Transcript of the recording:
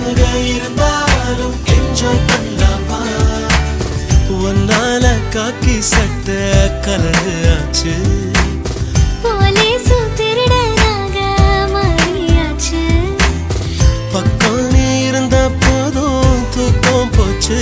எங்க இருந்தாலும் என்ஜாய் பண்ணலாமா ஒன்னால காக்கி சட்டை கலரு ஆச்சு போலீசு திருடனாக மாறியாச்சு பக்கம் நீ இருந்த போதும் தூக்கம் போச்சு